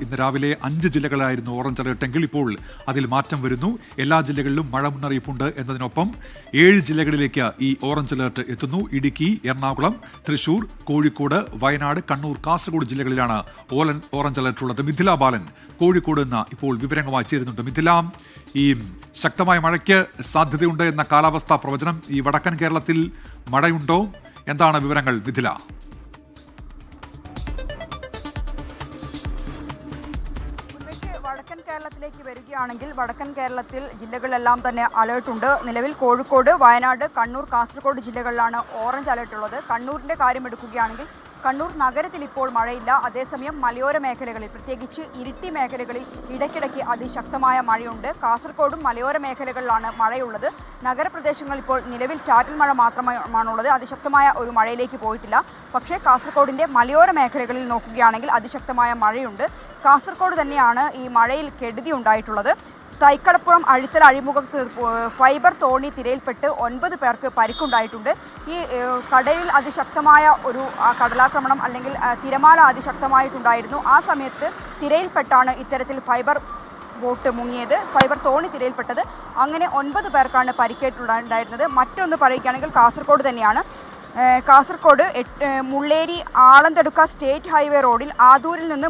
ഇന്ന് രാവിലെ 5 ജില്ലകളായിരുന്നു ഓറഞ്ച് അലർട്ടെങ്കിൽ ഇപ്പോൾ അതിൽ മാറ്റം വരുന്നു. എല്ലാ ജില്ലകളിലും മഴ മുന്നറിയിപ്പുണ്ട് എന്നതിനൊപ്പം 7 ജില്ലകളിലേക്ക് ഈ ഓറഞ്ച് അലർട്ട് എത്തുന്നു. ഇടുക്കി, എറണാകുളം, തൃശൂർ, കോഴിക്കോട്, വയനാട്, കണ്ണൂർ, കാസർഗോഡ് ജില്ലകളിലാണ് ഓറഞ്ച് അലർട്ട് ഉള്ളത്. മിഥില ബാലൻ കോഴിക്കോട് നിന്ന് ഇപ്പോൾ വിവരങ്ങളുമായി ചേരുന്നുണ്ട്. മിഥില, ഈ ശക്തമായ മഴയ്ക്ക് സാധ്യതയുണ്ട് എന്ന കാലാവസ്ഥാ പ്രവചനം ഈ വടക്കൻ കേരളത്തിൽ മഴയുണ്ടോ? എന്താണ് വിവരങ്ങൾ മിഥില? വടക്കൻ കേരളത്തിലേക്ക് വരികയാണെങ്കിൽ വടക്കൻ കേരളത്തിൽ ജില്ലകളിലെല്ലാം തന്നെ അലേർട്ടുണ്ട്. നിലവിൽ കോഴിക്കോട്, വയനാട്, കണ്ണൂർ, കാസർഗോഡ് ജില്ലകളിലാണ് ഓറഞ്ച് അലേർട്ട് ഉള്ളത്. കണ്ണൂരിൻ്റെ കാര്യം എടുക്കുകയാണെങ്കിൽ കണ്ണൂർ നഗരത്തിൽ ഇപ്പോൾ മഴയില്ല. അതേസമയം മലയോര മേഖലകളിൽ, പ്രത്യേകിച്ച് ഇരിട്ടി മേഖലകളിൽ ഇടയ്ക്കിടയ്ക്ക് അതിശക്തമായ മഴയുണ്ട്. കാസർഗോഡും മലയോര മേഖലകളിലാണ് മഴയുള്ളത്. നഗരപ്രദേശങ്ങളിൽ ഇപ്പോൾ നിലവിൽ ചാറ്റൽ മഴ മാത്രമാണുള്ളത്. അതിശക്തമായ ഒരു മഴയിലേക്ക് പോയിട്ടില്ല. പക്ഷേ കാസർഗോഡിൻ്റെ മലയോര മേഖലകളിൽ നോക്കുകയാണെങ്കിൽ അതിശക്തമായ മഴയുണ്ട്. കാസർഗോഡ് തന്നെയാണ് ഈ മഴയിൽ കെടുതി ഉണ്ടായിട്ടുള്ളത്. തൈക്കടപ്പുറം അഴിത്തല അഴിമുഖത്ത് ഫൈബർ തോണി തിരയിൽപ്പെട്ട് 9 പേർക്ക് പരിക്കുണ്ടായിട്ടുണ്ട്. ഈ കടലിൽ അതിശക്തമായ ഒരു കടലാക്രമണം അല്ലെങ്കിൽ തിരമാല അതിശക്തമായിട്ടുണ്ടായിരുന്നു. ആ സമയത്ത് തിരയിൽപ്പെട്ടാണ് ഇത്തരത്തിൽ ഫൈബർ ബോട്ട് മുങ്ങിയത്, ഫൈബർ തോണി തിരയിൽപ്പെട്ടത്. അങ്ങനെ 9 പേർക്കാണ് പരിക്കേറ്റുണ്ടായിരുന്നത്. മറ്റൊന്ന് പറയുകയാണെങ്കിൽ കാസർഗോഡ് തന്നെയാണ്. കാസർഗോഡ് മുള്ളേരി ആളന്തെടുക്ക സ്റ്റേറ്റ് ഹൈവേ റോഡിൽ ആദൂരിൽ നിന്ന്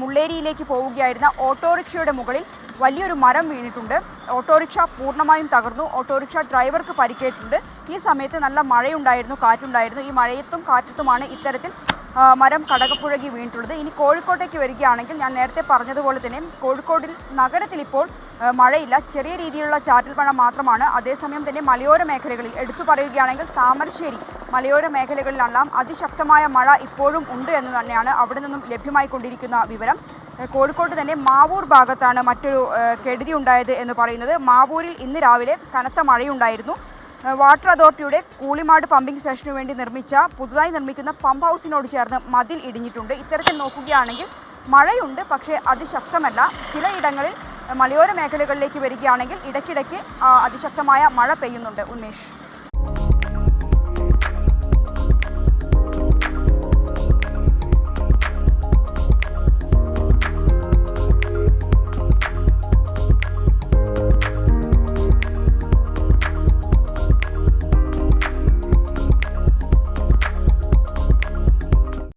മുള്ളേരിയിലേക്ക് പോവുകയായിരുന്ന ഓട്ടോറിക്ഷയുടെ മുകളിൽ വലിയൊരു മരം വീണിട്ടുണ്ട്. ഓട്ടോറിക്ഷ പൂർണ്ണമായും തകർന്നു. ഓട്ടോറിക്ഷ ഡ്രൈവർക്ക് പരിക്കേറ്റിട്ടുണ്ട്. ഈ സമയത്ത് നല്ല മഴയുണ്ടായിരുന്നു, കാറ്റുണ്ടായിരുന്നു. ഈ മഴയത്തും കാറ്റത്തുമാണ് ഇത്തരത്തിൽ മരം കടകപ്പുഴകി വീണിട്ടുള്ളത്. ഇനി കോഴിക്കോട്ടേക്ക് വരികയാണെങ്കിൽ ഞാൻ നേരത്തെ പറഞ്ഞതുപോലെ തന്നെ കോഴിക്കോടിൽ നഗരത്തിൽ ഇപ്പോൾ മഴയില്ല. ചെറിയ രീതിയിലുള്ള ചാറ്റൽ മഴ മാത്രമാണ്. അതേസമയം തന്നെ മലയോര മേഖലകളിൽ എടുത്തു പറയുകയാണെങ്കിൽ താമരശ്ശേരി മലയോര മേഖലകളിലെല്ലാം അതിശക്തമായ മഴ ഇപ്പോഴും ഉണ്ട് എന്ന് തന്നെയാണ് അവിടെ നിന്നും ലഭ്യമായിക്കൊണ്ടിരിക്കുന്ന വിവരം. കോഴിക്കോട് തന്നെ മാവൂർ ഭാഗത്താണ് മറ്റൊരു കെടുതി ഉണ്ടായത് എന്ന് പറയുന്നത്. മാവൂരിൽ ഇന്ന് രാവിലെ കനത്ത മഴയുണ്ടായിരുന്നു. വാട്ടർ അതോറിറ്റിയുടെ കൂളിമാട് പമ്പിംഗ് സ്റ്റേഷനു വേണ്ടി പുതുതായി നിർമ്മിക്കുന്ന പമ്പ് ഹൗസിനോട് ചേർന്ന് മതിൽ ഇടിഞ്ഞിട്ടുണ്ട്. ഇത്തരത്തിൽ നോക്കുകയാണെങ്കിൽ മഴയുണ്ട്, പക്ഷേ അതിശക്തമല്ല. ചിലയിടങ്ങളിൽ മലയോര മേഖലകളിലേക്ക് വരികയാണെങ്കിൽ ഇടയ്ക്കിടയ്ക്ക് അതിശക്തമായ മഴ പെയ്യുന്നുണ്ട്. ഉന്മേഷ്.